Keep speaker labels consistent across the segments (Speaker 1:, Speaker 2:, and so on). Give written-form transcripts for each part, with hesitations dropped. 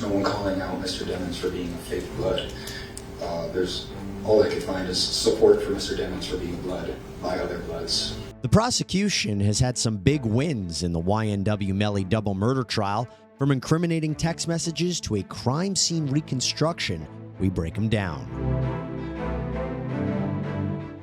Speaker 1: no one calling out Mr. Demons for being a fake blood. All I could find is support for Mr. Demons for being blood by other bloods.
Speaker 2: The prosecution has had some big wins in the YNW Melly double murder trial, from incriminating text messages to a crime scene reconstruction. We break them down.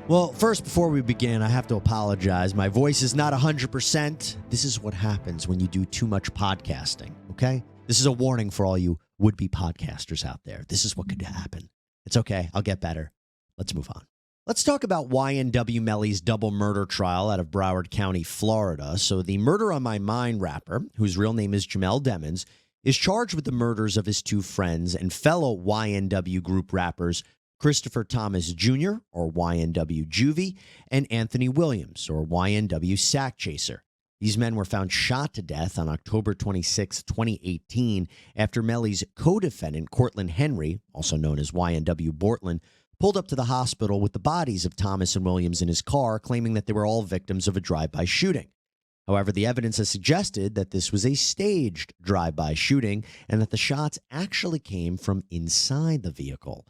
Speaker 2: Well, first, before we begin, I have to apologize. My voice is not 100%. This is what happens when you do too much podcasting, okay? This is a warning for all you would-be podcasters out there. This is what could happen. It's okay. I'll get better. Let's move on. Let's talk about YNW Melly's double murder trial out of Broward County, Florida. So the Murder on My Mind rapper, whose real name is Jamell Demons, is charged with the murders of his two friends and fellow YNW group rappers, Christopher Thomas Jr., or YNW Juvy, and Anthony Williams, or YNW SakChaser. These men were found shot to death on October 26, 2018, after Melly's co-defendant, Cortland Henry, also known as YNW Bortland, pulled up to the hospital with the bodies of Thomas and Williams in his car, claiming that they were all victims of a drive-by shooting. However, the evidence has suggested that this was a staged drive-by shooting and that the shots actually came from inside the vehicle.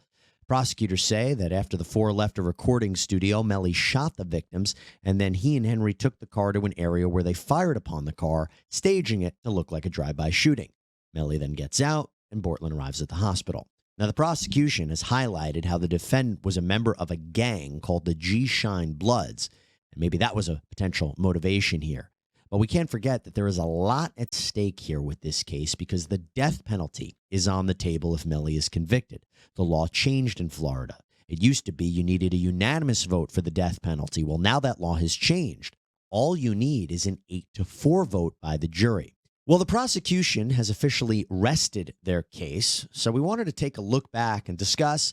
Speaker 2: Prosecutors say that after the four left a recording studio, Melly shot the victims, and then he and Henry took the car to an area where they fired upon the car, staging it to look like a drive-by shooting. Melly then gets out, and Bortland arrives at the hospital. Now, the prosecution has highlighted how the defendant was a member of a gang called the G-Shine Bloods, and maybe that was a potential motivation here. But we can't forget that there is a lot at stake here with this case because the death penalty is on the table if Melly is convicted. The law changed in Florida. It used to be you needed a unanimous vote for the death penalty. Well, now that law has changed. All you need is an 8-4 vote by the jury. Well, the prosecution has officially rested their case, so we wanted to take a look back and discuss,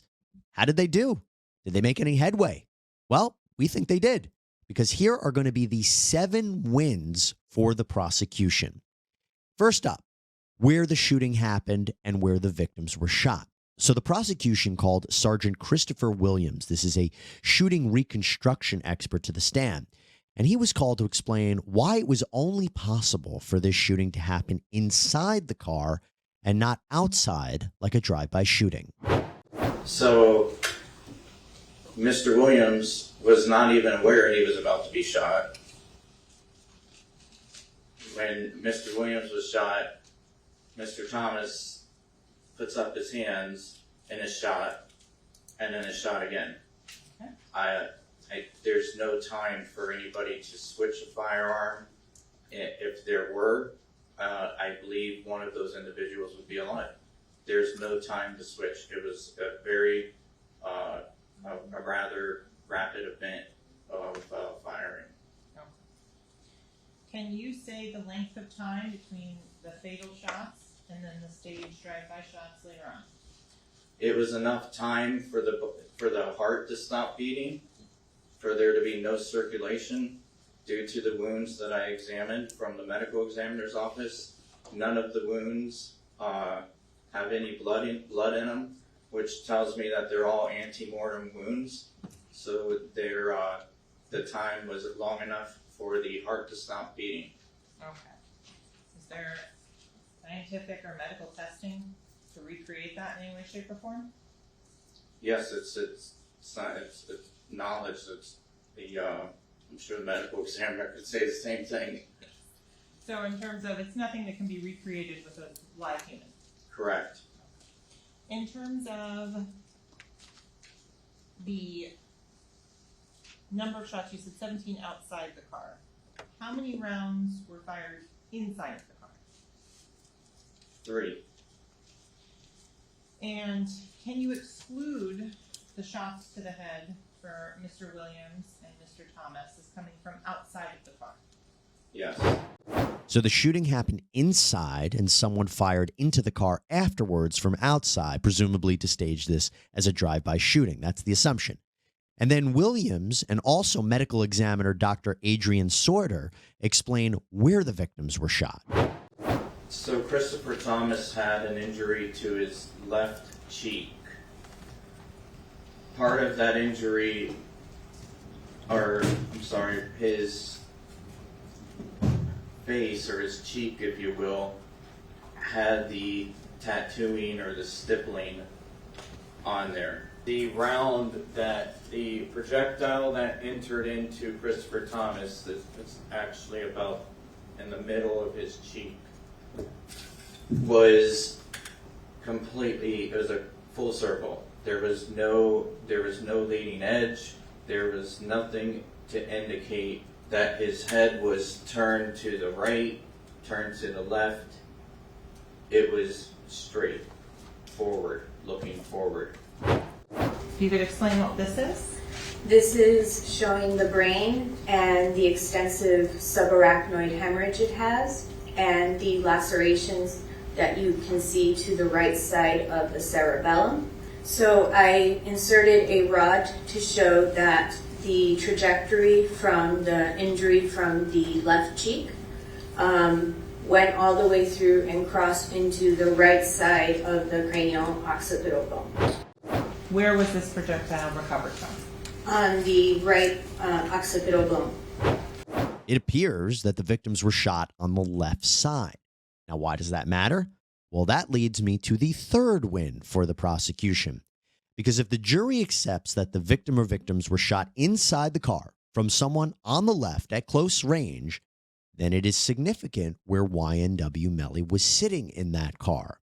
Speaker 2: how did they do? Did they make any headway? Well, we think they did, because here are going to be the 7 wins for the prosecution. First up, where the shooting happened and where the victims were shot. So the prosecution called Sergeant Christopher Williams, this is a shooting reconstruction expert, to the stand. And he was called to explain why it was only possible for this shooting to happen inside the car and not outside like a drive-by shooting.
Speaker 3: So Mr. Williams was not even aware he was about to be shot. When Mr. Williams was shot, Mr. Thomas puts up his hands and is shot, and then is shot again. Okay. There's no time for anybody to switch a firearm. If there were, I believe one of those individuals would be alive. There's no time to switch. It was a very, a rather rapid event of firing.
Speaker 4: Okay. Can you say the length of time between the fatal shots and then the staged drive-by shots later on?
Speaker 3: It was enough time for the heart to stop beating, for there to be no circulation due to the wounds that I examined from the medical examiner's office. None of the wounds have any blood in them, which tells me that they're all ante-mortem wounds. So the time was long enough for the heart to stop beating.
Speaker 4: Okay. Is there scientific or medical testing to recreate that in any way, shape, or form?
Speaker 3: Yes, it's knowledge. It's I'm sure the medical examiner could say the same thing.
Speaker 4: So in terms of, it's nothing that can be recreated with a live human?
Speaker 3: Correct.
Speaker 4: In terms of the number of shots, you said 17 outside the car. How many rounds were fired inside the car?
Speaker 3: 3.
Speaker 4: And can you exclude the shots to the head for Mr. Williams and Mr. Thomas as coming from outside of the car?
Speaker 3: Yes.
Speaker 2: So the shooting happened inside and someone fired into the car afterwards from outside, presumably to stage this as a drive-by shooting. That's the assumption. And then Williams and also medical examiner Dr. Adrian Sorter explain where the victims were shot.
Speaker 3: So Christopher Thomas had an injury to his left cheek. Part of that injury, his face or his cheek, if you will, had the tattooing or the stippling on there. The projectile that entered into Christopher Thomas is actually about in the middle of his cheek. Was completely, it was a full circle. There was no leading edge. There was nothing to indicate that his head was turned to the right, turned to the left. It was straight forward, looking forward.
Speaker 4: If you could explain what this is?
Speaker 5: This is showing the brain and the extensive subarachnoid hemorrhage it has, and the lacerations that you can see to the right side of the cerebellum. So I inserted a rod to show that the trajectory from the injury from the left cheek went all the way through and crossed into the right side of the cranial occipital bone.
Speaker 4: Where was this projectile recovered from?
Speaker 5: On the right occipital bone.
Speaker 2: It appears that the victims were shot on the left side. Now, why does that matter? Well, that leads me to the third win for the prosecution. Because if the jury accepts that the victim or victims were shot inside the car from someone on the left at close range, then it is significant where YNW Melly was sitting in that car.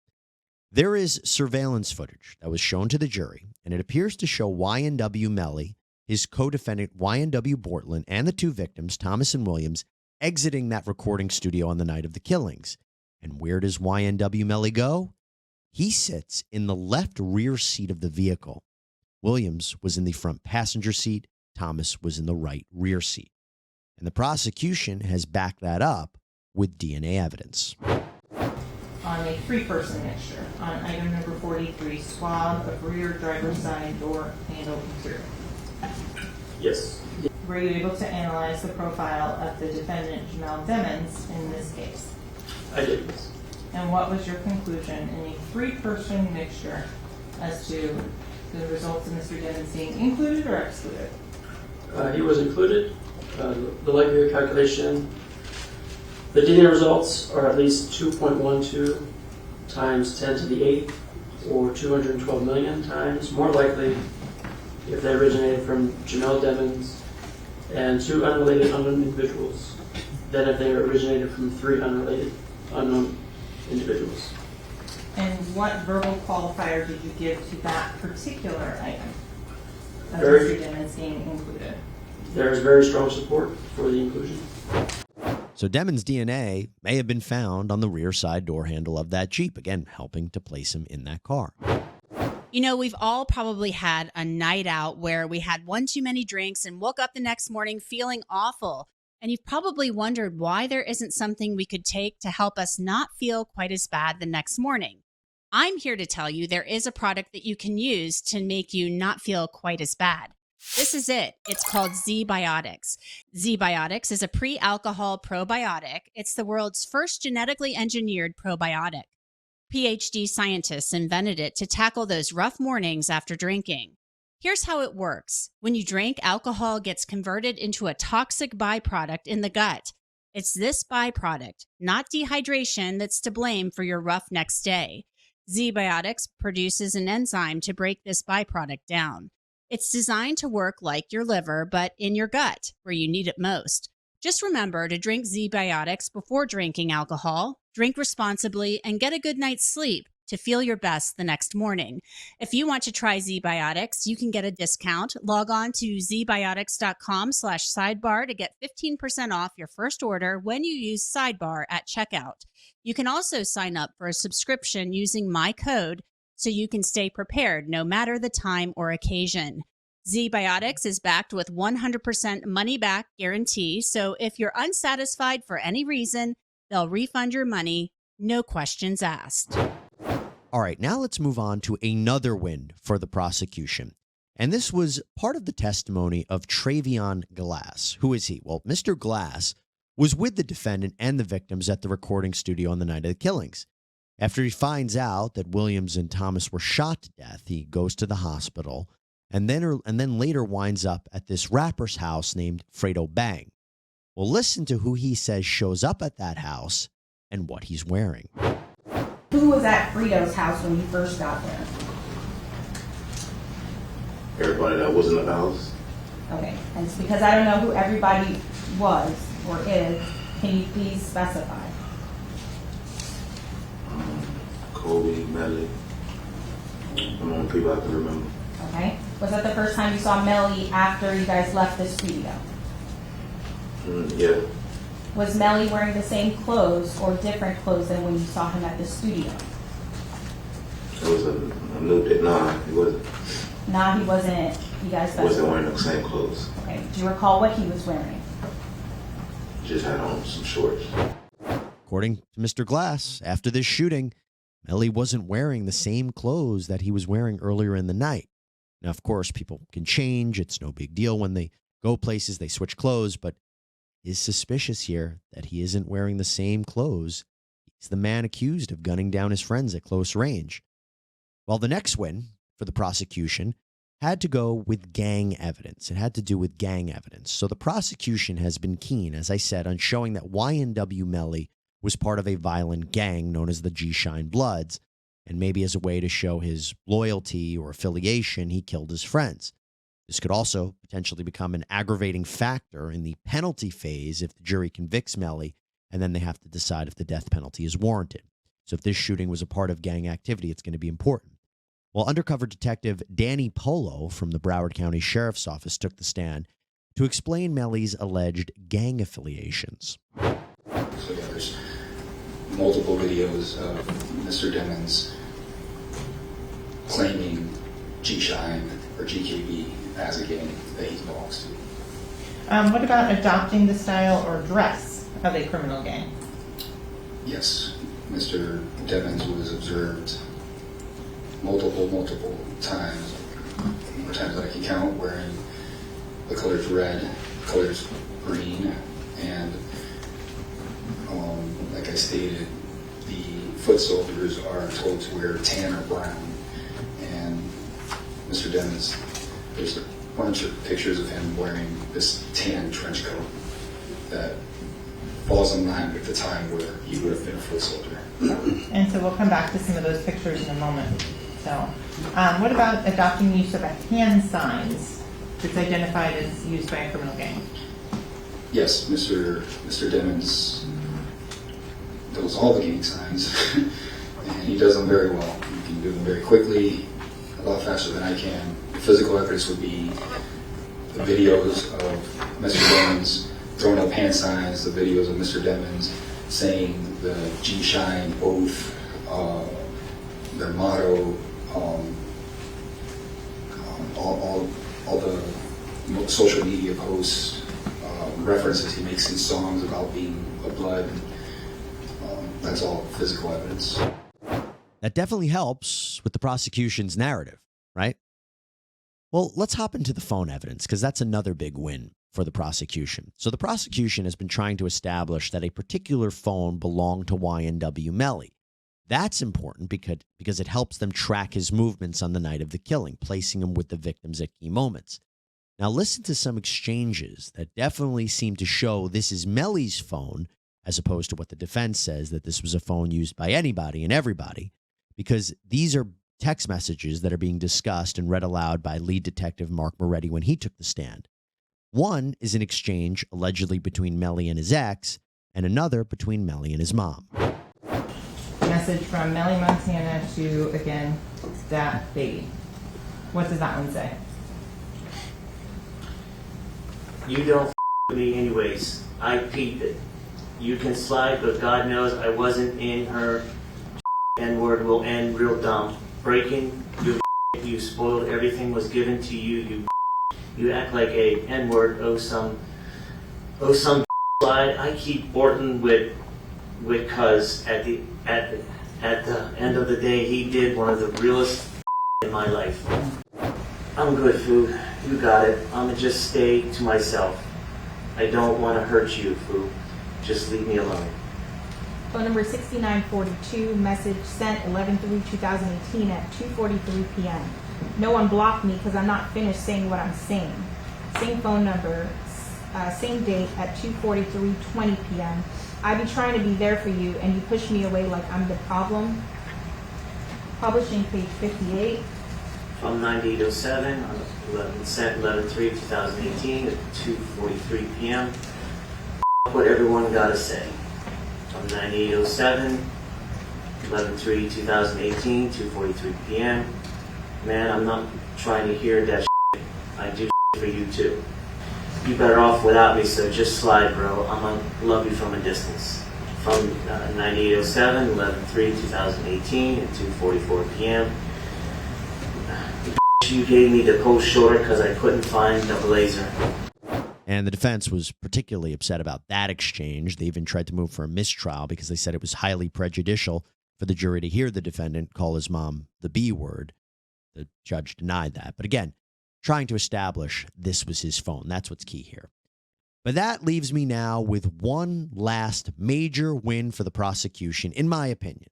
Speaker 2: There is surveillance footage that was shown to the jury, and it appears to show YNW Melly, his co-defendant YNW Bortland, and the two victims, Thomas and Williams, exiting that recording studio on the night of the killings. And where does YNW Melly go? He sits in the left rear seat of the vehicle. Williams was in the front passenger seat. Thomas was in the right rear seat. And the prosecution has backed that up with DNA evidence.
Speaker 4: On a three-person mixture, on item number 43, swab of rear driver's side door handle material.
Speaker 6: Yes.
Speaker 4: Were you able to analyze the profile of the defendant, Jamell Demons, in this case?
Speaker 6: I did.
Speaker 4: And what was your conclusion in a three-person mixture as to the results of Mr. Demons being included or excluded?
Speaker 6: He was included. The likelihood calculation, the DNA results are at least 2.12 times 10 to the 8th, or 212 million times more likely if they originated from Jamell Demons and two unrelated unknown individuals than if they originated from three unrelated unknown individuals.
Speaker 4: And what verbal qualifier did you give to that particular item of
Speaker 6: Very-
Speaker 4: Mr. Demons being included?
Speaker 6: There is very strong support for the inclusion.
Speaker 2: So Demons' DNA may have been found on the rear side door handle of that Jeep, again, helping to place him in that car.
Speaker 7: You know, we've all probably had a night out where we had one too many drinks and woke up the next morning feeling awful. And you've probably wondered why there isn't something we could take to help us not feel quite as bad the next morning. I'm here to tell you there is a product that you can use to make you not feel quite as bad. This is it. It's called ZBiotics. ZBiotics is a pre-alcohol probiotic. It's the world's first genetically engineered probiotic. PhD scientists invented it to tackle those rough mornings after drinking. Here's how it works. When you drink, alcohol gets converted into a toxic byproduct in the gut. It's this byproduct, not dehydration, that's to blame for your rough next day. ZBiotics produces an enzyme to break this byproduct down. It's designed to work like your liver, but in your gut, where you need it most. Just remember to drink ZBiotics before drinking alcohol, drink responsibly, and get a good night's sleep to feel your best the next morning. If you want to try ZBiotics, you can get a discount. Log on to zbiotics.com/sidebar to get 15% off your first order when you use Sidebar at checkout. You can also sign up for a subscription using my code so you can stay prepared no matter the time or occasion. ZBiotics is backed with 100% money-back guarantee, so if you're unsatisfied for any reason, they'll refund your money, no questions asked.
Speaker 2: All right, now let's move on to another win for the prosecution. And this was part of the testimony of Travion Glass. Who is he? Well, Mr. Glass was with the defendant and the victims at the recording studio on the night of the killings. After he finds out that Williams and Thomas were shot to death, he goes to the hospital and then later winds up at this rapper's house named Fredo Bang. Well, listen to who he says shows up at that house and what he's wearing.
Speaker 8: Who was at Frito's house when you first got there?
Speaker 9: Everybody that was in the house.
Speaker 8: Okay, and it's because I don't know who everybody was or is, can you please specify?
Speaker 9: Kobe, Melly. I'm on people I can remember.
Speaker 8: Okay, was that the first time you saw Melly after you guys left the studio?
Speaker 9: Yeah.
Speaker 8: Was Melly wearing the same clothes or different clothes than when you saw him at the studio?
Speaker 9: It was a new day. Nah, he wasn't.
Speaker 8: Nah, he wasn't. You guys
Speaker 9: He wasn't wearing the same clothes.
Speaker 8: Okay, do you recall what he was wearing?
Speaker 9: Just had on some shorts.
Speaker 2: According to Mr. Glass, after this shooting, Melly wasn't wearing the same clothes that he was wearing earlier in the night. Now, of course, people can change. It's no big deal when they go places, they switch clothes, but is suspicious here that he isn't wearing the same clothes. He's the man accused of gunning down his friends at close range. Well, the next win for the prosecution had to go with gang evidence. It had to do with gang evidence. So the prosecution has been keen, as I said, on showing that YNW Melly was part of a violent gang known as the G-Shine Bloods, and maybe as a way to show his loyalty or affiliation, he killed his friends. This could also potentially become an aggravating factor in the penalty phase if the jury convicts Melly, and then they have to decide if the death penalty is warranted. So if this shooting was a part of gang activity, it's going to be important. Well, undercover detective Danny Polo from the Broward County Sheriff's Office took the stand to explain Melly's alleged gang affiliations.
Speaker 1: So yeah, there's multiple videos of Mr. Demons claiming G-Shine or GKB as a gang that he belongs to.
Speaker 4: What about adopting the style or dress of a criminal gang?
Speaker 1: Yes, Mr. Demons was observed multiple times, more times than I can count, wearing the colors red, the colors green, and like I stated, the foot soldiers are told to wear tan or brown. And Mr. Demons, there's a bunch of pictures of him wearing this tan trench coat that falls in line with the time where he would have been a foot soldier.
Speaker 4: And so we'll come back to some of those pictures in a moment. So, what about adopting the use of a hand signs that's identified as used by a criminal gang?
Speaker 1: Yes, Mr. Demons knows all the gang signs, and he does them very well. He can do them very quickly, a lot faster than I can. The physical evidence would be the videos of Mr. Demons throwing up hand signs, the videos of Mr. Demons saying the G-Shine oath, their motto, all the social media posts, references he makes in songs about being a blood. That's all physical evidence.
Speaker 2: That definitely helps with the prosecution's narrative, right? Well, let's hop into the phone evidence, because that's another big win for the prosecution. So the prosecution has been trying to establish that a particular phone belonged to YNW Melly. That's important because it helps them track his movements on the night of the killing, placing him with the victims at key moments. Now listen to some exchanges that definitely seem to show this is Melly's phone, as opposed to what the defense says, that this was a phone used by anybody and everybody, because these are text messages that are being discussed and read aloud by lead detective Mark Moretti when he took the stand. One is an exchange allegedly between Melly and his ex, and another between Melly and his mom.
Speaker 4: Message from Melly Montana to, again, that baby. What does that one say?
Speaker 10: You don't with me anyways. I peeped it. You can slide, but God knows I wasn't in her. N-word will end real dumb. Breaking, you spoiled everything was given to you. You act like a N-word. Oh some slide. I keep Borton with cuz at the end of the day he did one of the realest in my life. I'm good, Foo. You got it. I'ma just stay to myself. I don't want to hurt you, Foo. Just leave me alone.
Speaker 8: Phone number 6942, message sent 11/3/2018 at 2:43 p.m. No one blocked me because I'm not finished saying what I'm saying. Same phone number, same date at 2:43:20 p.m. I be trying to be there for you and you push me away like I'm the problem. Publishing, page 58.
Speaker 10: From 9807 on 11/3/2018 at 2:43 p.m. What everyone gotta say. From 9807, 11/3/2018, 2:43 p.m. Man, I'm not trying to hear that shit. I do shit for you too. You better off without me, so just slide, bro. I'm gonna love you from a distance. From 9807, 11/3/2018 at 2:44 p.m. You gave me the post shorter because I couldn't find the blazer.
Speaker 2: And the defense was particularly upset about that exchange. They even tried to move for a mistrial because they said it was highly prejudicial for the jury to hear the defendant call his mom the B word. The judge denied that. But again, trying to establish this was his phone. That's what's key here. But that leaves me now with one last major win for the prosecution, in my opinion.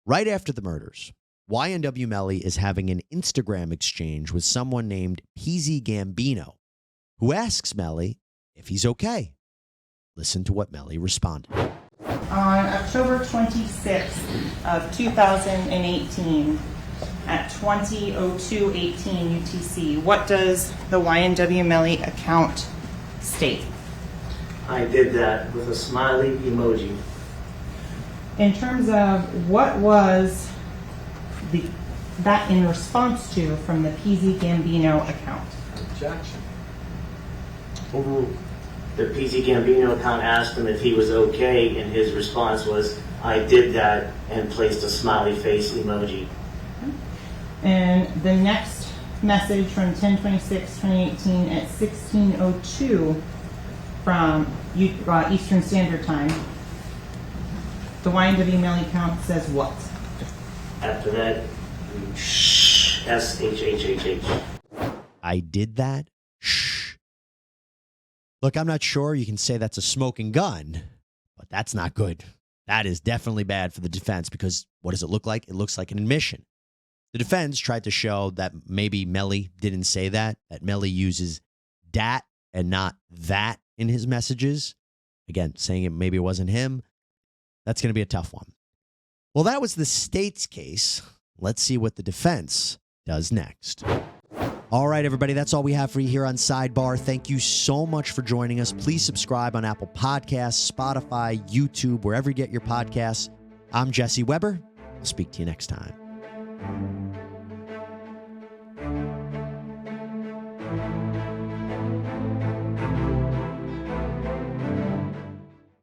Speaker 2: Right after the murders, YNW Melly is having an Instagram exchange with someone named PZ Gambino, who asks Melly if he's okay. Listen to what Melly responded.
Speaker 4: On October 26th of 2018 at 20:02:18 UTC, what does the YNW Melly account state?
Speaker 10: I did that with a smiley emoji.
Speaker 4: In terms of what was that in response to from the PZ Gambino account?
Speaker 9: Objection.
Speaker 6: Overruled.
Speaker 10: The PZ Gambino account asked him if he was okay, and his response was, I did that, and placed a smiley face emoji.
Speaker 4: And the next message from 10/26/2018 at 16:02 from Eastern Standard Time, the YNW Melly account says what?
Speaker 10: After that, SHHHH.
Speaker 2: I did that? Shh. Look, I'm not sure you can say that's a smoking gun, but that's not good. That is definitely bad for the defense because what does it look like? It looks like an admission. The defense tried to show that maybe Melly didn't say that Melly uses dat and not that in his messages. Again, saying maybe it wasn't him. That's going to be a tough one. Well, that was the state's case. Let's see what the defense does next. All right, everybody, that's all we have for you here on Sidebar. Thank you so much for joining us. Please subscribe on Apple Podcasts, Spotify, YouTube, wherever you get your podcasts. I'm Jesse Weber. I'll speak to you next time.